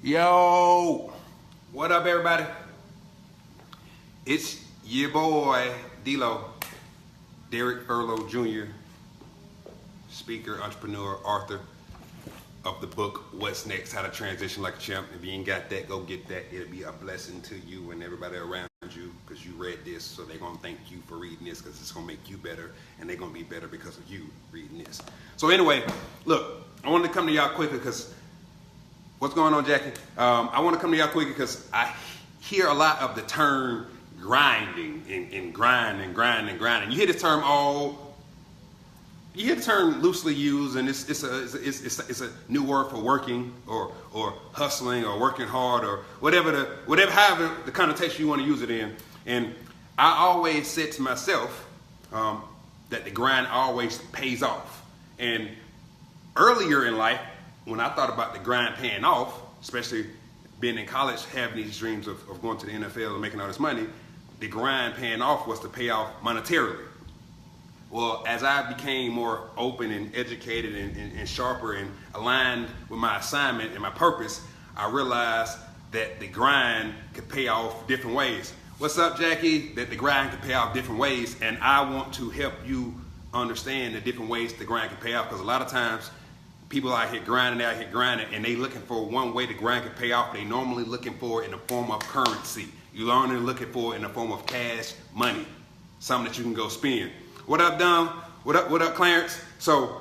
Yo, what up, everybody? It's your boy, D-Lo, Derek Furlow Jr., speaker, entrepreneur, author of the book, What's Next? How to Transition Like a Champ. If you ain't got that, go get that. It'll be a blessing to you and everybody around you because you read this, so they're going to thank you for reading this because it's going to make you better, and they're going to be better because of you reading this. So anyway, look, I wanted to come to y'all quickly because what's going on, Jackie? I want to come to y'all quickly because I hear a lot of the term grinding and grinding. You hear this term you hear the term loosely used, and it's a new word for working or hustling or working hard or however the connotation you want to use it in. And I always said to myself that the grind always pays off. And earlier in life, when I thought about the grind paying off, especially being in college, having these dreams of going to the NFL and making all this money, the grind paying off was to pay off monetarily. Well, as I became more open and educated and sharper and aligned with my assignment and my purpose, I realized that the grind could pay off different ways. What's up, Jackie? That the grind could pay off different ways, and I want to help you understand the different ways the grind can pay off, because a lot of times people out here grinding, and they looking for one way the grind can pay off. They normally looking for it in the form of currency. You only looking for it in the form of cash money, something that you can go spend. What up, Dom? What up, Clarence? So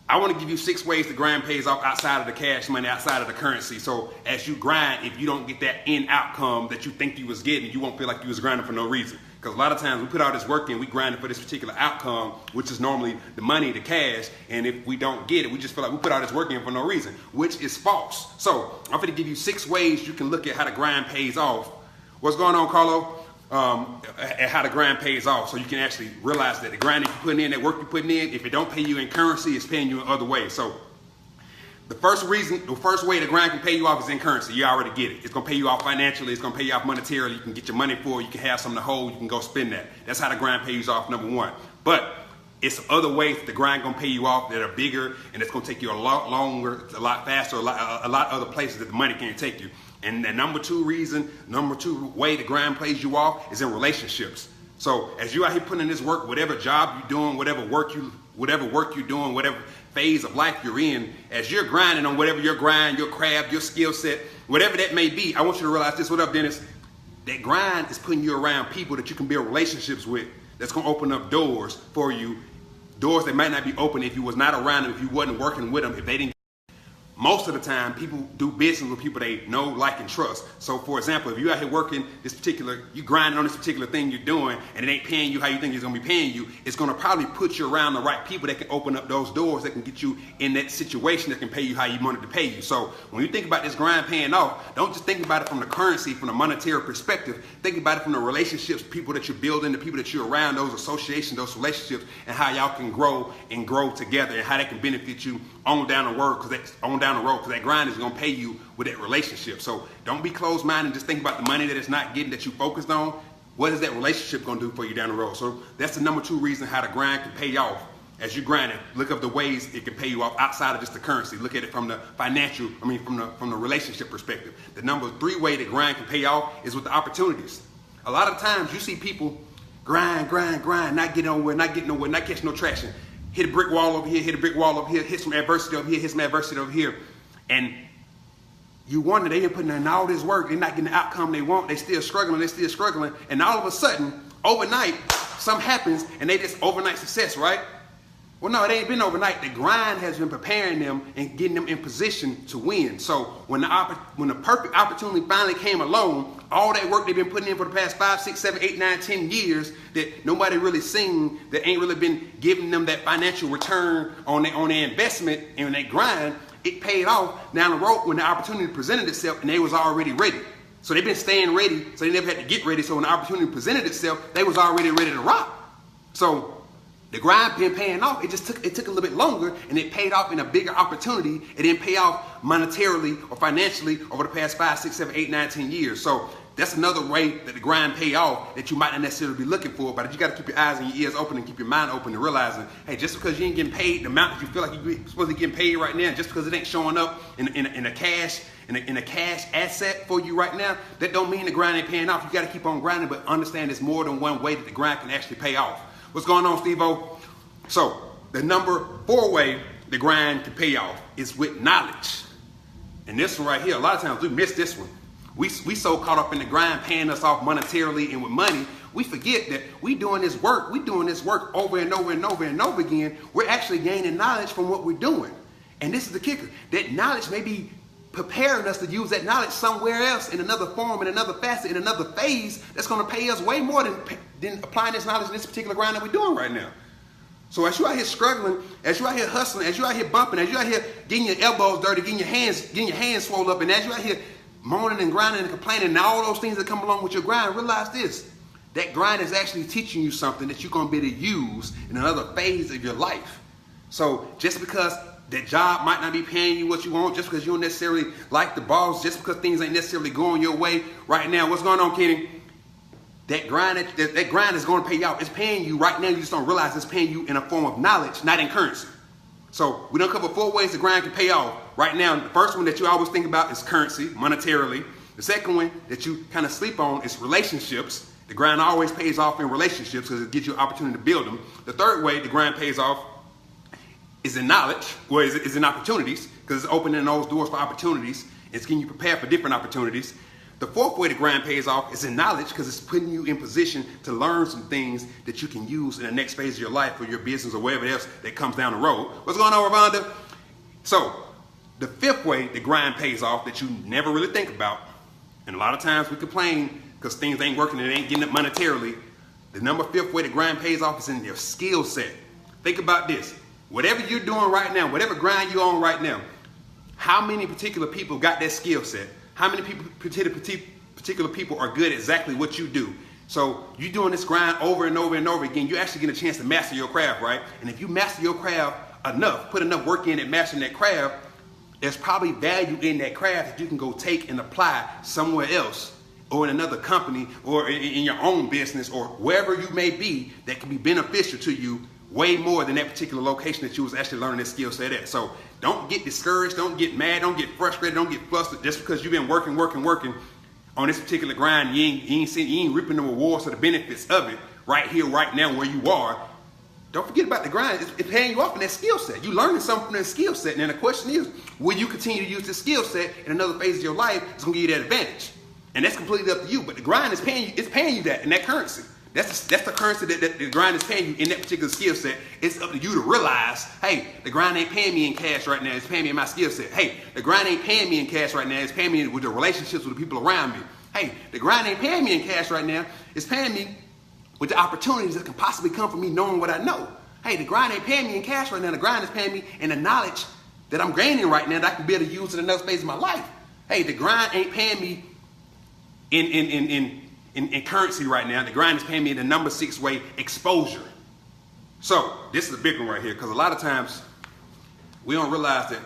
I want to give you 6 ways the grind pays off outside of the cash money, outside of the currency. So as you grind, if you don't get that end outcome that you think you was getting, you won't feel like you was grinding for no reason. Because a lot of times we put all this work in, we grinding for this particular outcome, which is normally the money, the cash, and if we don't get it, we just feel like we put all this work in for no reason, which is false. So I'm going to give you 6 ways you can look at how the grind pays off. What's going on, Carlo? And how the grind pays off, so you can actually realize that the grind that you're putting in, that work you're putting in, if it don't pay you in currency, it's paying you in other ways. So the first way the grind can pay you off is in currency. You already get it. It's going to pay you off financially. It's going to pay you off monetarily. You can get your money for it. You can have something to hold. You can go spend that. That's how the grind pays off, number one. But it's other ways the grind going to pay you off that are bigger, and it's going to take you a lot longer, a lot faster, a lot other places that the money can't take you. And the number two way the grind pays you off is in relationships. So as you out here putting in this work, whatever job you're doing, whatever work you're doing, whatever phase of life you're in, as you're grinding on whatever your grind, your craft, your skill set, whatever that may be, I want you to realize this. What up, Dennis? That grind is putting you around people that you can build relationships with, that's going to open up doors for you, doors that might not be open if you was not around them, if you wasn't working with them, if they didn't. Most of the time, people do business with people they know, like, and trust. So, for example, if you're out here working you grinding on this particular thing you're doing, and it ain't paying you how you think it's going to be paying you, it's going to probably put you around the right people that can open up those doors, that can get you in that situation that can pay you how you want it to pay you. So, when you think about this grind paying off, don't just think about it from the currency, from the monetary perspective. Think about it from the relationships, people that you're building, the people that you're around, those associations, those relationships, and how y'all can grow together, and how that can benefit you on down the road, because that grind is going to pay you with that relationship. So don't be closed-minded and just think about the money that it's not getting, that you focused on. What is that relationship going to do for you down the road? So that's the number 2 reason how the grind can pay off. As you grind it, look up the ways it can pay you off outside of just the currency. Look at it from the from the relationship perspective. The number 3 way the grind can pay off is with the opportunities. A lot of times you see people grind, not getting nowhere, not catching no traction. Hit a brick wall over here, hit a brick wall over here, hit some adversity over here, hit some adversity over here. And you wonder, they've been putting in all this work, they're not getting the outcome they want, they're still struggling, and all of a sudden, overnight, something happens, and they just overnight success, right? Well, no, it ain't been overnight. The grind has been preparing them and getting them in position to win. So when the perfect opportunity finally came along, all that work they've been putting in for the past 5, 6, 7, 8, 9, 10 years that nobody really seen, that ain't really been giving them that financial return on their investment and their grind, it paid off down the road when the opportunity presented itself and they was already ready. So they've been staying ready, so they never had to get ready. So when the opportunity presented itself, they was already ready to rock. So the grind been paying off. It took a little bit longer, and it paid off in a bigger opportunity. It didn't pay off monetarily or financially over the past 5, 6, 7, 8, 9, 10 years. So that's another way that the grind pay off that you might not necessarily be looking for, but you got to keep your eyes and your ears open and keep your mind open and realizing, hey, just because you ain't getting paid the amount that you feel like you're supposed to be getting paid right now, just because it ain't showing up in a cash asset for you right now, that don't mean the grind ain't paying off. You got to keep on grinding, but understand there's more than one way that the grind can actually pay off. What's going on, Steve-O? So the number 4 way the grind can pay off is with knowledge. And this one right here, a lot of times we miss this one. We so caught up in the grind paying us off monetarily and with money, we forget that we doing this work over and over and over and over again. We're actually gaining knowledge from what we're doing. And this is the kicker. That knowledge may be preparing us to use that knowledge somewhere else in another form, in another facet, in another phase that's going to pay us way more than applying this knowledge in this particular grind that we're doing right now. So as you out here struggling, as you out here hustling, as you out here bumping, as you out here getting your elbows dirty, getting your hands swole up, and as you out here moaning and grinding and complaining and all those things that come along with your grind, realize this. That grind is actually teaching you something that you're going to be able to use in another phase of your life. So just because that job might not be paying you what you want, just because you don't necessarily like the boss, just because things ain't necessarily going your way right now, what's going on, Kenny? That grind is going to pay you out. It's paying you right now. You just don't realize it's paying you in a form of knowledge, not in currency. So we done cover 4 ways the grind can pay off. Right now, the first one that you always think about is currency, monetarily. The second one that you kind of sleep on is relationships. The grind always pays off in relationships because it gives you an opportunity to build them. The third way the grind pays off is in knowledge, or is in opportunities, because it's opening those doors for opportunities. It's getting you prepared for different opportunities. The fourth way the grind pays off is in knowledge, because it's putting you in position to learn some things that you can use in the next phase of your life or your business or whatever else that comes down the road. What's going on, Ravonda? So the fifth way the grind pays off that you never really think about, and a lot of times we complain because things ain't working and it ain't getting up monetarily. The number 5th way the grind pays off is in your skill set. Think about this. Whatever you're doing right now, whatever grind you're on right now, how many particular people got that skill set? How many particular people are good at exactly what you do? So you're doing this grind over and over and over again. You actually get a chance to master your craft, right? And if you master your craft enough, put enough work in at mastering that craft, there's probably value in that craft that you can go take and apply somewhere else, or in another company, or in your own business, or wherever you may be, that can be beneficial to you way more than that particular location that you was actually learning that skill set at. So don't get discouraged, don't get mad, don't get frustrated, don't get flustered just because you've been working on this particular grind. You ain't reaping the rewards or the benefits of it right here, right now, where you are. Don't forget about the grind. It's paying you off in that skill set. You're learning something from that skill set. And then the question is, will you continue to use this skill set in another phase of your life that's going to give you that advantage? And that's completely up to you. But the grind is paying you. It's paying you that in that currency. That's the currency that the grind is paying you in that particular skill set. It's up to you to realize, hey, the grind ain't paying me in cash right now. It's paying me in my skill set. Hey, the grind ain't paying me in cash right now. It's paying me with the relationships with the people around me. Hey, the grind ain't paying me in cash right now. It's paying me with the opportunities that can possibly come from me knowing what I know. Hey, the grind ain't paying me in cash right now. The grind is paying me in the knowledge that I'm gaining right now that I can be able to use in another phase of my life. Hey, the grind ain't paying me in currency right now. The grind is paying me in the number 6 way, exposure. So this is a big one right here, because a lot of times we don't realize that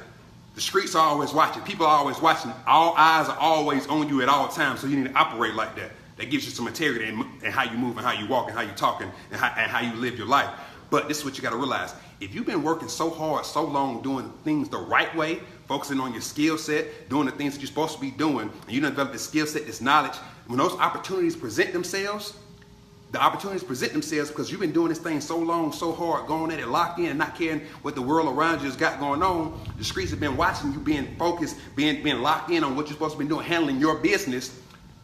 the streets are always watching. People are always watching. All eyes are always on you at all times. So you need to operate like that. That gives you some integrity in how you move and how you walk and how you talk and how you live your life. But this is what you got to realize. If you've been working so hard, so long, doing things the right way, focusing on your skill set, doing the things that you're supposed to be doing, and you don't develop this skill set, this knowledge, when those opportunities present themselves, the opportunities present themselves because you've been doing this thing so long, so hard, going at it, locked in, and not caring what the world around you has got going on. The streets have been watching you, being focused, being locked in on what you're supposed to be doing, handling your business.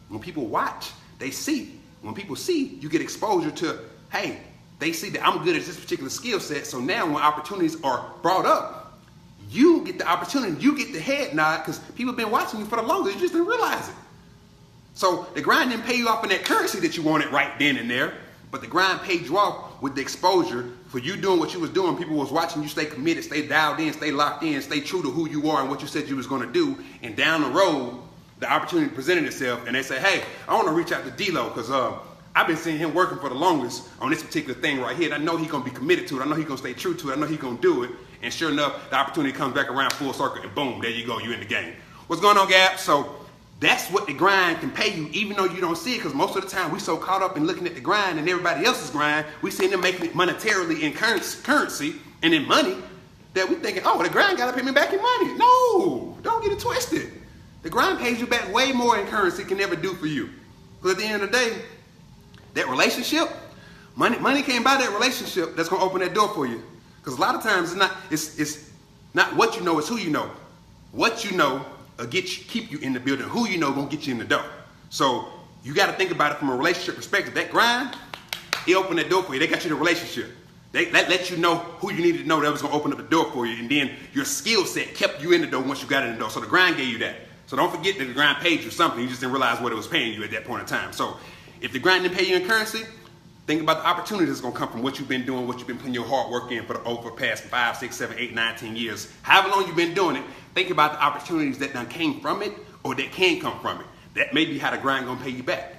When people watch, they see. When people see, you get exposure to, hey, they see that I'm good at this particular skill set. So now when opportunities are brought up, you get the opportunity, you get the head nod because people have been watching you for the longest. You just didn't realize it. So the grind didn't pay you off in that currency that you wanted right then and there, but the grind paid you off with the exposure for you doing what you was doing. People was watching you stay committed, stay dialed in, stay locked in, stay true to who you are and what you said you was going to do. And down the road, the opportunity presented itself and they say, hey, I want to reach out to D-Lo because I've been seeing him working for the longest on this particular thing right here. And I know he's going to be committed to it. I know he's going to stay true to it. I know he's going to do it. And sure enough, the opportunity comes back around full circle and boom, there you go. You're in the game. What's going on, Gap? So That's what the grind can pay you, even though you don't see it, because most of the time we so caught up in looking at the grind and everybody else's grind, we see them making it monetarily in currency and in money, that we thinking, oh, the grind got to pay me back in money. No, don't get it twisted. The grind pays you back way more in currency can ever do for you. Because at the end of the day, that relationship, money can't buy that relationship that's going to open that door for you. Because a lot of times it's not what you know, it's who you know. What you know keep you in the building. Who you know gonna get you in the door. So you got to think about it from a relationship perspective. That grind, it opened that door for you. They got you the relationship. They let you know who you needed to know that was gonna open up the door for you, and then your skill set kept you in the door once you got in the door. So the grind gave you that. So don't forget that the grind paid you something. You just didn't realize what it was paying you at that point in time. So if the grind didn't pay you in currency, think about the opportunity that's gonna come from what you've been doing, what you've been putting your hard work in for the past 5, 6, 7, 8, 9, 10 years. However long you've been doing it, think about the opportunities that done came from it or that can come from it. That may be how the grind gonna pay you back.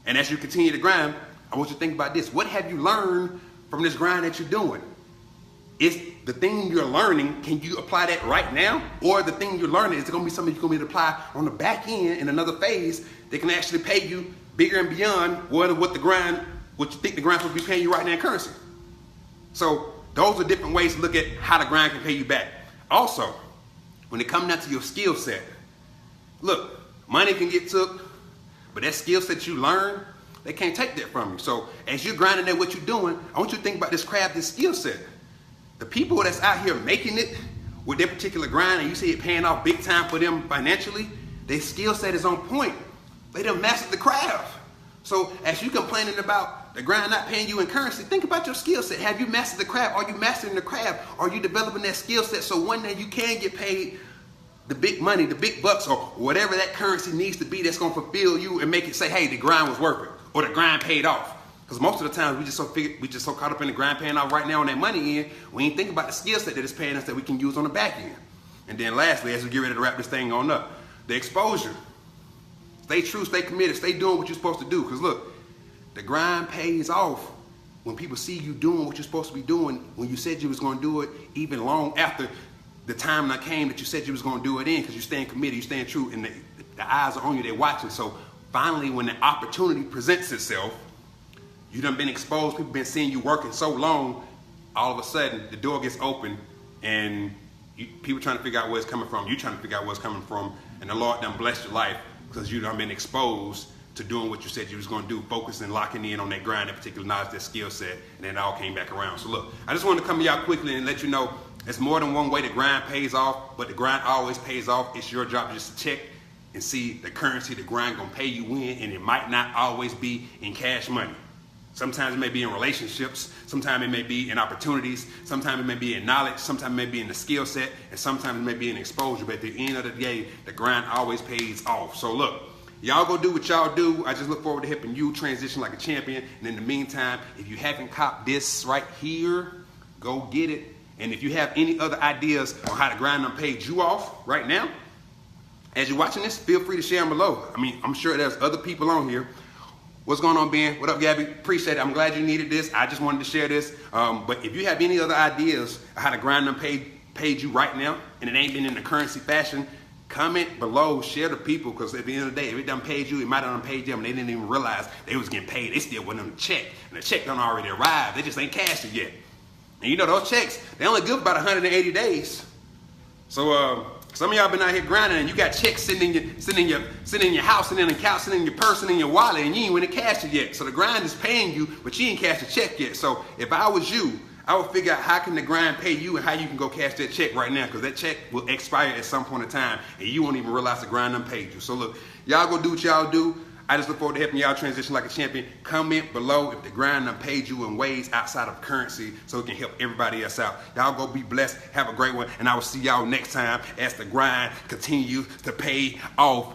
And as you continue to grind, I want you to think about this. What have you learned from this grind that you're doing? Is the thing you're learning, can you apply that right now? Or the thing you're learning, is it gonna be something you're gonna be able to apply on the back end in another phase that can actually pay you bigger and beyond what you think the grind will be paying you right now in currency? So those are different ways to look at how the grind can pay you back. Also, when it comes down to your skill set, look, money can get took, but that skill set you learn, they can't take that from you. So as you're grinding at what you're doing, I want you to think about this skill set. The people that's out here making it with their particular grind, and you see it paying off big time for them financially, their skill set is on point. They done mastered the craft. So as you complaining about the grind not paying you in currency, think about your skill set. Have you mastered the craft? Are you mastering the craft? Are you developing that skill set so one day you can get paid the big money, the big bucks, or whatever that currency needs to be that's going to fulfill you and make it say, hey, the grind was worth it, or the grind paid off? Because most of the time we just so caught up in the grind paying off right now on that money end, we ain't think about the skill set that it's paying us that we can use on the back end. And then lastly, as we get ready to wrap this thing on up, the exposure. Stay true, stay committed, stay doing what you're supposed to do. Because look, the grind pays off when people see you doing what you're supposed to be doing, when you said you was going to do it, even long after the time that came that you said you was going to do it in, because you're staying committed, you're staying true, and the eyes are on you, they're watching. So finally, when the opportunity presents itself, you done been exposed, people been seeing you working so long, all of a sudden the door gets open and people trying to figure out where it's coming from, you trying to figure out where it's coming from, and the Lord done blessed your life because you done been exposed to doing what you said you was going to do, focusing, locking in on that grind, that particular knowledge, that skill set, and then it all came back around. So look, I just wanted to come to y'all quickly and let you know it's more than one way the grind pays off, but the grind always pays off. It's your job just to check and see the currency the grind gonna pay you in, and it might not always be in cash money. Sometimes it may be in relationships, sometimes it may be in opportunities, sometimes it may be in knowledge, sometimes it may be in the skill set, and sometimes it may be in exposure, but at the end of the day, the grind always pays off. So look, y'all go do what y'all do. I just look forward to helping you transition like a champion. And in the meantime, if you haven't copped this right here, go get it. And if you have any other ideas on how to grind them paid you off right now, as you're watching this, feel free to share them below. I mean, I'm sure there's other people on here. What's going on, Ben? What up, Gabby? Appreciate it. I'm glad you needed this. I just wanted to share this. But if you have any other ideas on how to grind them paid you right now, and it ain't been in the currency fashion, comment below, share to people, because at the end of the day, if it done paid you, it might have done paid them, and they didn't even realize they was getting paid. They still wasn't on the check, and the check done already arrived. They just ain't cashed it yet. And you know those checks, they only good for about 180 days. So some of y'all been out here grinding, and you got checks sitting in your house, sitting in the couch, sitting in your purse, sitting in your wallet, and you ain't went to cash it yet. So the grind is paying you, but you ain't cashed the check yet. So if I was you, I would figure out how can the grind pay you and how you can go cash that check right now, because that check will expire at some point in time, and you won't even realize the grind done paid you. So look, y'all go do what y'all do. I just look forward to helping y'all transition like a champion. Comment below if the grind done paid you in ways outside of currency so it can help everybody else out. Y'all go be blessed. Have a great one. And I will see y'all next time as the grind continues to pay off.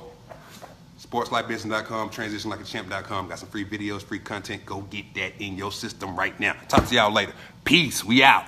SportsLifeBusiness.com, TransitionLikeAChamp.com. Got some free videos, free content. Go get that in your system right now. Talk to y'all later. Peace. We out.